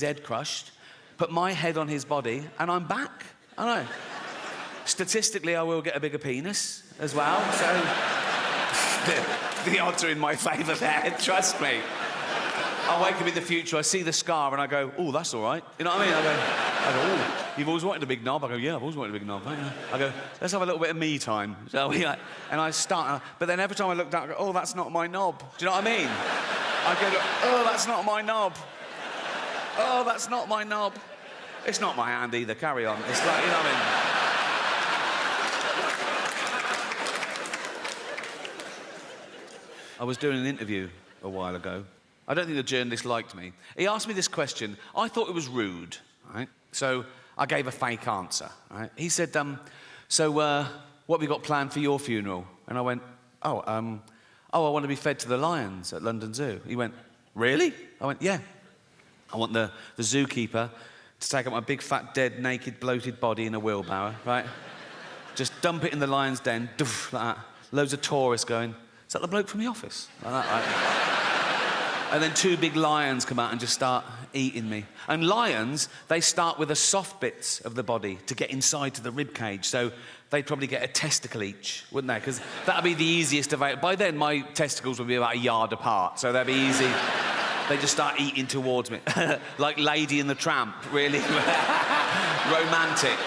head crushed, put my head on his body, and I'm back. I know. Statistically, I will get a bigger penis as well, so the odds are in my favour there, trust me. I wake up in the future, I see the scar, and I go, oh, that's all right. You know what I mean? I go, oh, you've always wanted a big knob? I go, yeah, I've always wanted a big knob. I go, let's have a little bit of me time, shall we? And I start, but then every time I look down, I go, oh, that's not my knob. Do you know what I mean? I go, oh, that's not my knob. Oh, that's not my knob. It's not my hand either, carry on. It's like, you know what I mean? I was doing an interview a while ago. I don't think the journalist liked me. He asked me this question. I thought it was rude, right? So I gave a fake answer, right? He said, so what have you got planned for your funeral? And I went, I want to be fed to the lions at London Zoo. He went, really? I went, yeah. I want the zookeeper to take up my big, fat, dead, naked, bloated body in a wheelbarrow, right? Just dump it in the lion's den, doof, like that. Loads of tourists going, is that the bloke from The Office? Like that, right? And then 2 big lions come out and just start eating me. And lions, they start with the soft bits of the body to get inside to the rib cage. So they'd probably get a testicle each, wouldn't they? Because that'd be the easiest of it. By then, my testicles would be about a yard apart, so they'd be easy. They just start eating towards me. Like Lady and the Tramp, really romantic.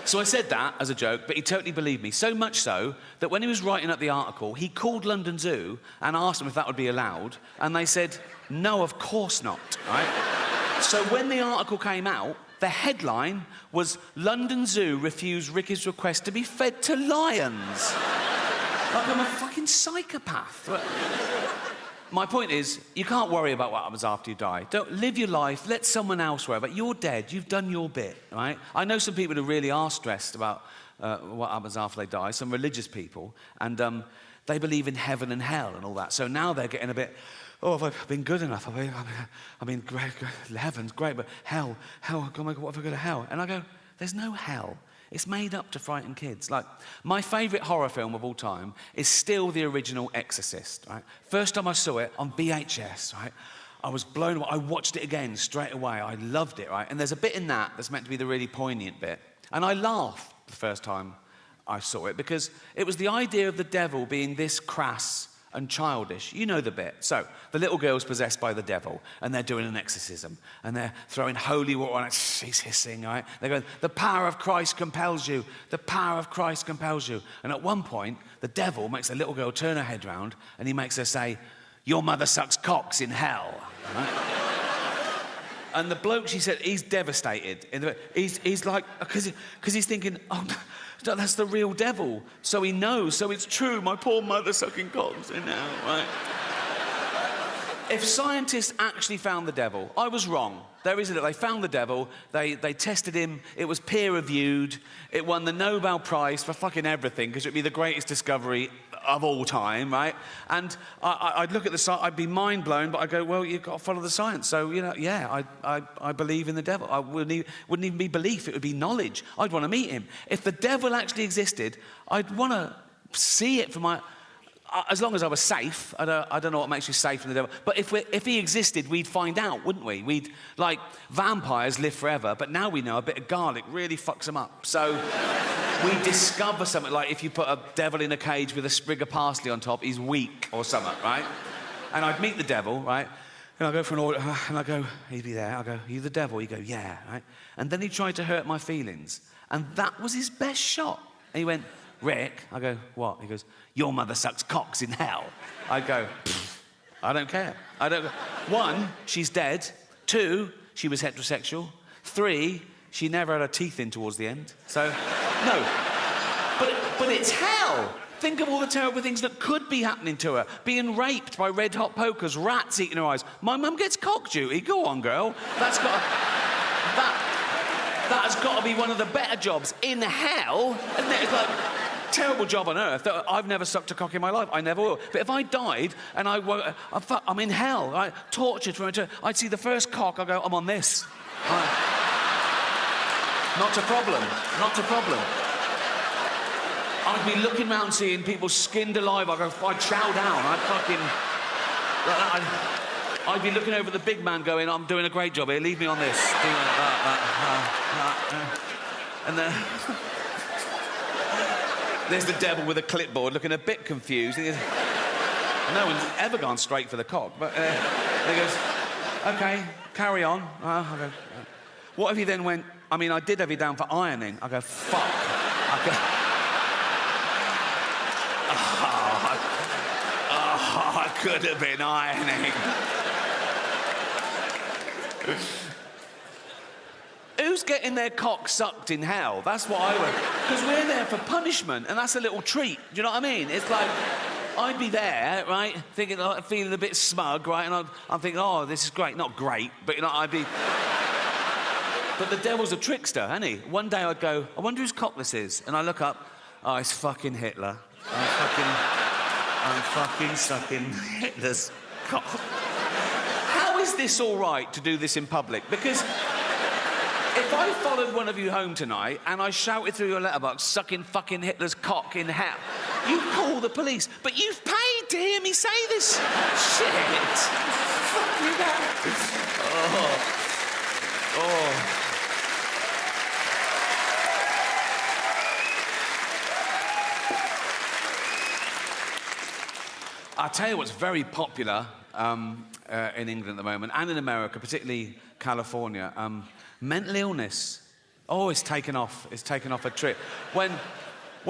So I said that as a joke, but he totally believed me. So much so that when he was writing up the article, he called London Zoo and asked them if that would be allowed, and they said, no, of course not, right? So when the article came out, the headline was, London Zoo refused Ricky's request to be fed to lions. Like I'm a fucking psychopath. My point is, you can't worry about what happens after you die. Don't live your life, let someone else worry about it. You're dead, you've done your bit, right? I know some people who really are stressed about what happens after they die, some religious people, and they believe in heaven and hell and all that. So now they're getting a bit, oh, have I been good enough? I mean, great, heaven's great, but hell, God, what if I go to hell? And I go, there's no hell. It's made up to frighten kids. Like, my favourite horror film of all time is still the original Exorcist, right? First time I saw it on VHS, right? I was blown away. I watched it again straight away. I loved it, right? And there's a bit in that that's meant to be the really poignant bit. And I laughed the first time I saw it because it was the idea of the devil being this crass and childish. You know the bit. So, the little girl's possessed by the devil, and they're doing an exorcism, and they're throwing holy water on it. She's hissing, right? They're going, the power of Christ compels you. The power of Christ compels you. And at one point, the devil makes the little girl turn her head round, and he makes her say, your mother sucks cocks in hell. Right? And the bloke, she said, he's devastated. He's like, because he's thinking, oh, no, that's the real devil. So he knows, so it's true, my poor mother sucking cocks in hell, right? If scientists actually found the devil, I was wrong. There isn't it. They found the devil, they tested him, it was peer-reviewed, it won the Nobel Prize for fucking everything, because it'd be the greatest discovery of all time, right? And I'd look at the science, I'd be mind-blown, but I'd go, well, you've got to follow the science. So, you know, yeah, I believe in the devil. I wouldn't even be belief, it would be knowledge. I'd want to meet him. If the devil actually existed, I'd want to see it from my... As long as I was safe, I don't know what makes you safe from the devil. But if he existed, we'd find out, wouldn't we? We'd, like, vampires live forever, but now we know a bit of garlic really fucks them up. So we discover something, like if you put a devil in a cage with a sprig of parsley on top, he's weak or something, right? And I'd meet the devil, right? And I'd go for an order, and I'd go, he'd be there. I'd go, are you the devil? He'd go, yeah, right? And then he tried to hurt my feelings. And that was his best shot. And he went, Rick, I go, what? He goes, your mother sucks cocks in hell. I go, I don't care. I don't. 1, she's dead. 2, she was heterosexual. 3, she never had her teeth in towards the end. So, no. But it's hell. Think of all the terrible things that could be happening to her. Being raped by red-hot pokers, rats eating her eyes. My mum gets cock duty. Go on, girl. That has got to be one of the better jobs in hell. Isn't it? It's like... terrible job on earth. I've never sucked a cock in my life. I never will. But if I died and I'm in hell, right, tortured for eternity, I'd see the first cock, I'd go, I'm on this. Not a problem. Not a problem. I'd be looking around seeing people skinned alive. I'd chow down. I'd fucking... I'd be looking over the big man going, I'm doing a great job here, leave me on this. And then there's the devil with a clipboard looking a bit confused. No one's ever gone straight for the cock, but he goes, OK, carry on. I go, what if he then went, I mean, I did have you down for ironing. I go, fuck. I go, I could have been ironing. Who's getting their cock sucked in hell? That's what I would. Because we're there for punishment, and that's a little treat. Do you know what I mean? It's like, I'd be there, right, thinking, feeling a bit smug, right, and I'm thinking, oh, this is great. Not great, but, you know, I'd be... But the devil's a trickster, isn't he? One day I'd go, I wonder whose cock this is. And I look up, oh, it's fucking Hitler. I'm fucking sucking Hitler's cock. How is this all right to do this in public? Because if I followed one of you home tonight and I shouted through your letterbox, sucking fucking Hitler's cock in hell, you'd call the police. But you've paid to hear me say this shit. Fuck you that. Oh. I'll tell you what's very popular in England at the moment, and in America, particularly California. Mental illness. Oh, it's taken off. It's taken off a trip. When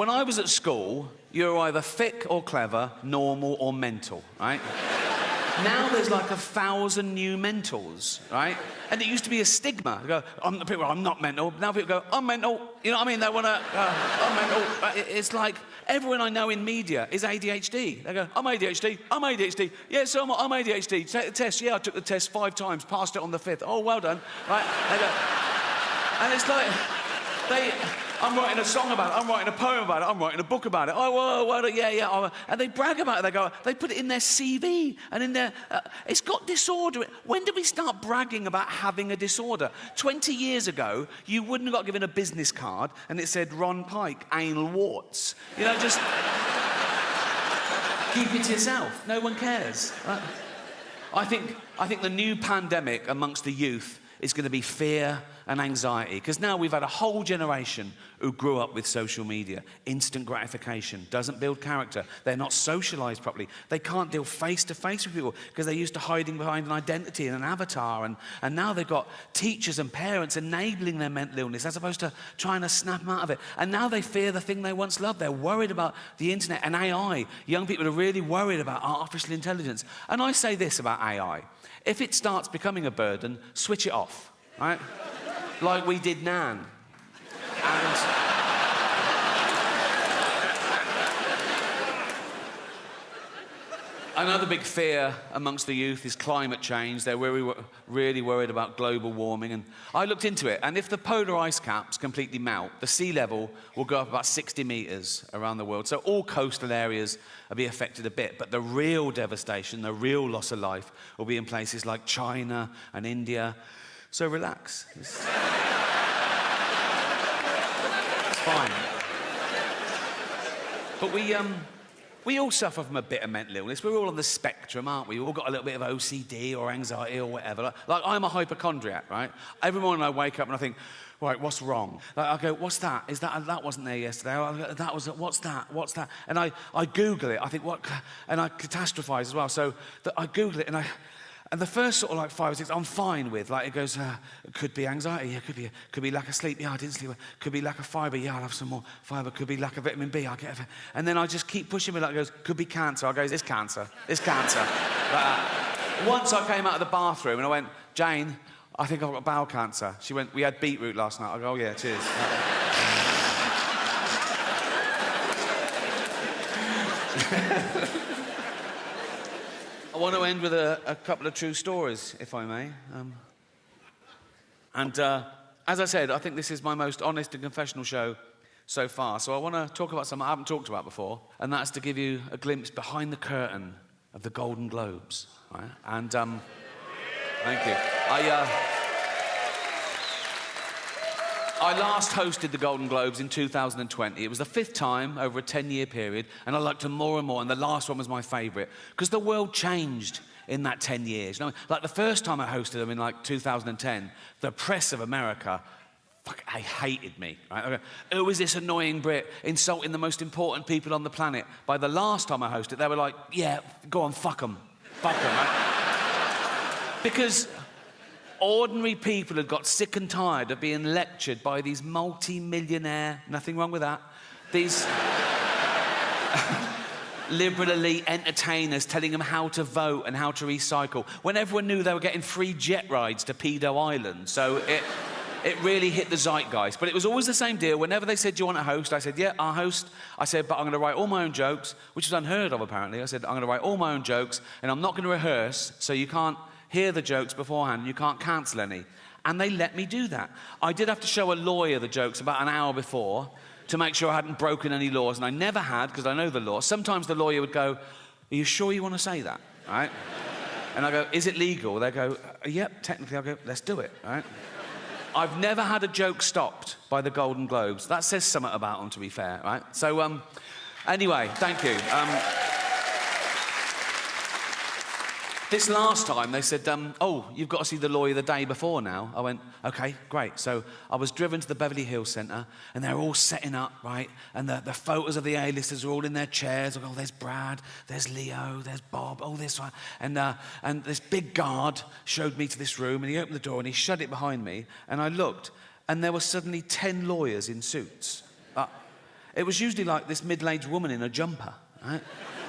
I was at school, you were either thick or clever, normal or mental, right? Now there's like 1,000 new mentals, right? And it used to be a stigma. They go, I'm not mental. Now people go, I'm mental. You know what I mean? They want to, I'm mental. It's like everyone I know in media is ADHD. They go, I'm ADHD. I'm ADHD. Yeah, so I'm ADHD. Take the test. Yeah, I took the test 5 times, passed it on the 5th. Oh, well done. Right? They go, and it's like, I'm writing a song about it, I'm writing a poem about it, I'm writing a book about it. Oh, well, yeah. And they brag about it. They put it in their CV and in their... it's got disorder. When did we start bragging about having a disorder? 20 years ago, you wouldn't have got given a business card and it said Ron Pike, anal warts. You know, just... keep it to yourself. No one cares. Right? I think the new pandemic amongst the youth is going to be fear and anxiety, because now we've had a whole generation who grew up with social media. Instant gratification doesn't build character. They're not socialized properly. They can't deal face to face with people because they're used to hiding behind an identity and an avatar, and now they've got teachers and parents enabling their mental illness as opposed to trying to snap them out of it. And now they fear the thing they once loved. They're worried about the internet and AI. Young people are really worried about artificial intelligence. And I say this about AI. If it starts becoming a burden, switch it off, right? Like we did Nan. And another big fear amongst the youth is climate change. They're really worried about global warming. And I looked into it, and if the polar ice caps completely melt, the sea level will go up about 60 metres around the world. So all coastal areas will be affected a bit. But the real devastation, the real loss of life, will be in places like China and India. So relax. It's fine. But we all suffer from a bit of mental illness. We're all on the spectrum, aren't we? We've all got a little bit of OCD or anxiety or whatever. Like I'm a hypochondriac, right? Every morning I wake up and I think, right, what's wrong? Like I go, what's that? Is that wasn't there yesterday? What's that? And I Google it. I think, what? And I catastrophize as well. So I Google it and the first sort of like 5 or 6, I'm fine with. Like it goes, it could be anxiety, yeah, could be lack of sleep, yeah, I didn't sleep. Could be lack of fibre, yeah, I'll have some more fibre. Could be lack of vitamin B, I'll get it. And then I just keep pushing me. Like it goes, could be cancer. I go, it's cancer. Once I came out of the bathroom and I went, Jane, I think I've got bowel cancer. She went, we had beetroot last night. I go, oh yeah, cheers. I want to end with a couple of true stories, if I may. As I said, I think this is my most honest and confessional show so far. So I want to talk about something I haven't talked about before, and that's to give you a glimpse behind the curtain of the Golden Globes. Right? And thank you. I last hosted the Golden Globes in 2020. It was the 5th time over a 10-year period, and I liked them more and more, and the last one was my favourite, because the world changed in that 10 years. You know, like the first time I hosted them in like 2010, the press of America, I hated me. Right? Who is this annoying Brit insulting the most important people on the planet? By the last time I hosted, they were like, yeah, go on, fuck them. Fuck them, right? Because ordinary people had got sick and tired of being lectured by these multi-millionaire, nothing wrong with that, these liberal elite entertainers telling them how to vote and how to recycle, when everyone knew they were getting free jet rides to Pedo Island. So it really hit the zeitgeist. But it was always the same deal. Whenever they said, do you want to host? I said, yeah, I'll host. I said, but I'm going to write all my own jokes, which is unheard of, apparently. I said, I'm going to write all my own jokes, and I'm not going to rehearse, so you can't hear the jokes beforehand, you can't cancel any. And they let me do that. I did have to show a lawyer the jokes about an hour before to make sure I hadn't broken any laws, and I never had, because I know the law. Sometimes the lawyer would go, are you sure you want to say that? Right? And I go, is it legal? They go, yep, technically. I go, let's do it. Right? I've never had a joke stopped by the Golden Globes. That says something about them, to be fair, right? So, anyway, thank you. This last time, they said, oh, you've got to see the lawyer the day before now. I went, OK, great. So I was driven to the Beverly Hills Centre, and they're all setting up, right? And the photos of the A-listers are all in their chairs. I go, oh, there's Brad, there's Leo, there's Bob, oh, this one. And this big guard showed me to this room, and he opened the door, and he shut it behind me. And I looked, and there were suddenly 10 lawyers in suits. It was usually like this middle-aged woman in a jumper, right?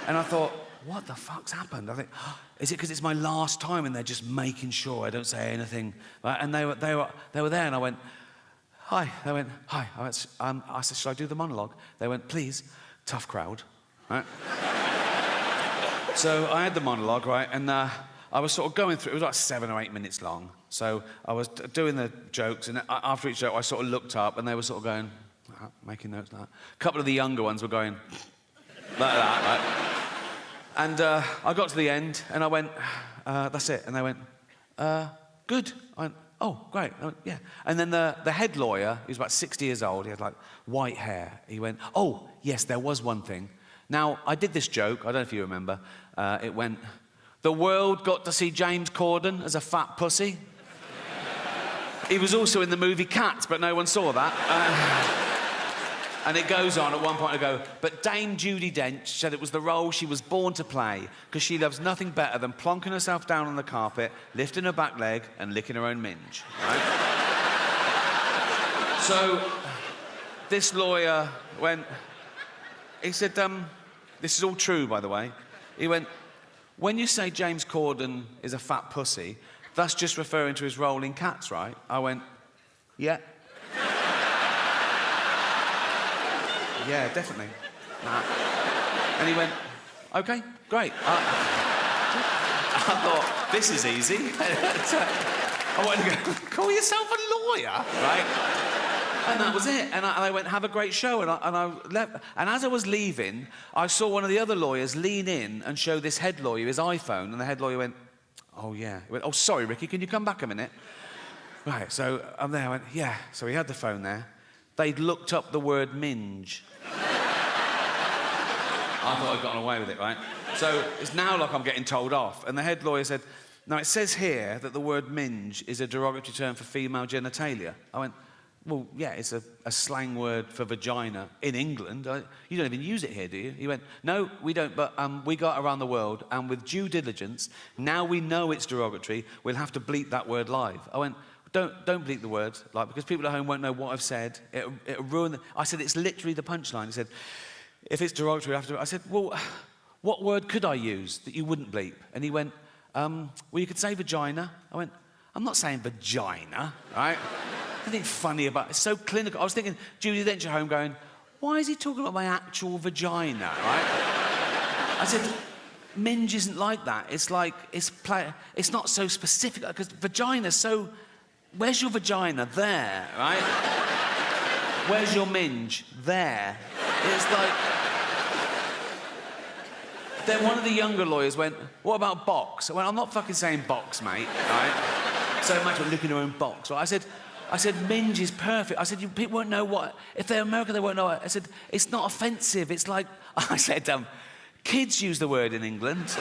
And I thought, what the fuck's happened? I think, oh, is it because it's my last time and they're just making sure I don't say anything? Right? And they were there, and I went, hi. They went, hi. I said, should I do the monologue? They went, please. Tough crowd. Right? So I had the monologue, right, and I was sort of going through. It was like 7 or 8 minutes long. So I was doing the jokes, and after each joke, I sort of looked up, and they were sort of going, making notes like that. A couple of the younger ones were going like that, right? And I got to the end, and I went, that's it. And they went, good. I went, oh, great. I went, yeah. And then the head lawyer, he was about 60 years old, he had like white hair. He went, oh, yes, there was one thing. Now, I did this joke, I don't know if you remember. It went, the world got to see James Corden as a fat pussy. He was also in the movie Cats, but no one saw that. And it goes on, at one point I go, but Dame Judi Dench said it was the role she was born to play because she loves nothing better than plonking herself down on the carpet, lifting her back leg and licking her own minge, right? So this lawyer went, he said, this is all true, by the way. He went, when you say James Corden is a fat pussy, that's just referring to his role in Cats, right? I went, yeah. Yeah, definitely. Nah. And he went, OK, great. I thought, this is easy. I wanted to go, call yourself a lawyer, right? And that was it. And I went, have a great show. And I left. And as I was leaving, I saw one of the other lawyers lean in and show this head lawyer his iPhone. And the head lawyer went, oh, yeah. He went, oh, sorry, Ricky, can you come back a minute? Right, so I'm there. I went, yeah. So he had the phone there. They'd looked up the word minge. I thought I'd gotten away with it, right? So it's now like I'm getting told off. And the head lawyer said, now it says here that the word minge is a derogatory term for female genitalia. I went, well, yeah, it's a slang word for vagina in England. You don't even use it here, do you? He went, no, we don't, but we got around the world, and with due diligence, now we know it's derogatory, we'll have to bleep that word live. I went, don't bleep the word, like, because people at home won't know what I've said. It'll ruin the... I said, it's literally the punchline. He said, if it's derogatory, I have to... I said, well, what word could I use that you wouldn't bleep? And he went, well, you could say vagina. I went, I'm not saying vagina, right? Anything funny about it. It's so clinical. I was thinking, Judi Dench at home going, why is he talking about my actual vagina, right? I said, minge isn't like that. It's like, it's not so specific, because vagina's so... Where's your vagina? There, right? Where's your minge? There. It's like... Then one of the younger lawyers went, what about box? I went, I'm not fucking saying box, mate, right? So much for looking at her own box, right? I said, minge is perfect. I said, people won't know what... If they're American, they won't know it. I said, it's not offensive. It's like... I said, kids use the word in England.